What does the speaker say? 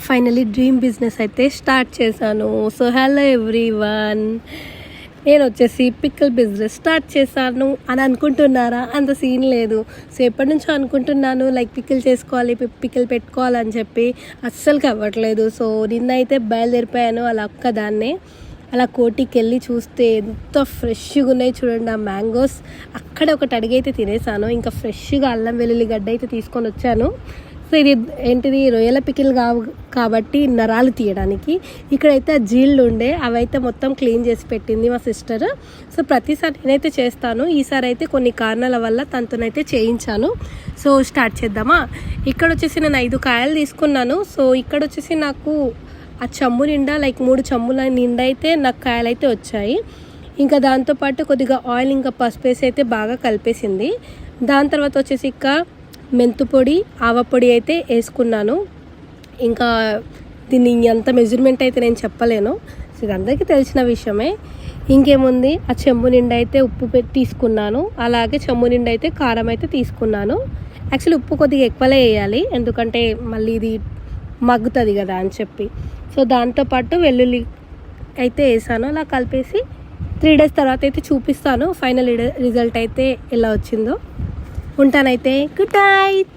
Finally dream business అయితే start చేశాను. So hello everyone, నేను వచ్చేసి పిక్కల్ బిజినెస్ స్టార్ట్ చేశాను అని అనుకుంటున్నారా? అంత సీన్ లేదు. సో ఎప్పటి నుంచో అనుకుంటున్నాను, లైక్ పిక్కల్ చేసుకోవాలి, పిక్కల్ పెట్టుకోవాలని చెప్పి అస్సలు అవ్వట్లేదు. సో నిన్న అయితే బయలుదేరిపోయాను అలా ఒక్కదాన్నే. అలా కోటికి వెళ్ళి చూస్తే ఎంత ఫ్రెష్గా ఉన్నాయి చూడండి ఆ మ్యాంగోస్. అక్కడ ఒకటి అడిగైతే తినేసాను. ఇంకా ఫ్రెష్గా అల్లం వెల్లుల్లి గడ్డ అయితే తీసుకొని వచ్చాను. సో ఇది ఏంటిది, రొయ్యల పికిల్ కాబట్టి నరాలు తీయడానికి. ఇక్కడైతే ఆ జీళ్ళు ఉండే అవైతే మొత్తం క్లీన్ చేసి పెట్టింది మా సిస్టర్. సో ప్రతిసారి నేనైతే చేస్తాను, ఈసారి అయితే కొన్ని కారణాల వల్ల తనతోనైతే చేయించాను. సో స్టార్ట్ చేద్దామా. ఇక్కడ వచ్చేసి నేను 5 కాయలు తీసుకున్నాను. సో ఇక్కడ వచ్చేసి నాకు ఆ చెంబు నిండా, లైక్ 3 చెంబుల నిండా అయితే నాకు కాయలు అయితే వచ్చాయి. ఇంకా దాంతోపాటు కొద్దిగా ఆయిల్ ఇంకా పసుపు వేసి అయితే బాగా కలిపేసింది. దాని తర్వాత వచ్చేసి ఇంకా మెంతు పొడి, ఆవపొడి అయితే వేసుకున్నాను. ఇంకా దీన్ని అంత మెజర్మెంట్ అయితే నేను చెప్పలేను, సో ఇది అందరికీ తెలిసిన విషయమే. ఇంకేముంది, ఆ చెంబు నిండా అయితే ఉప్పు పెట్టి తీసుకున్నాను. అలాగే చెంబు నిండా అయితే కారం అయితే తీసుకున్నాను. యాక్చువల్లీ ఉప్పు కొద్దిగా ఎక్కువలే వేయాలి, ఎందుకంటే మళ్ళీ ఇది మగ్గుతుంది కదా అని చెప్పి. సో దాంతోపాటు వెల్లుల్లి అయితే వేసాను. అలా కలిపేసి 3 days తర్వాత అయితే చూపిస్తాను ఫైనల్ రిజల్ట్ అయితే ఎలా వచ్చిందో. ఉంటానైతే, గుడ్ నైట్.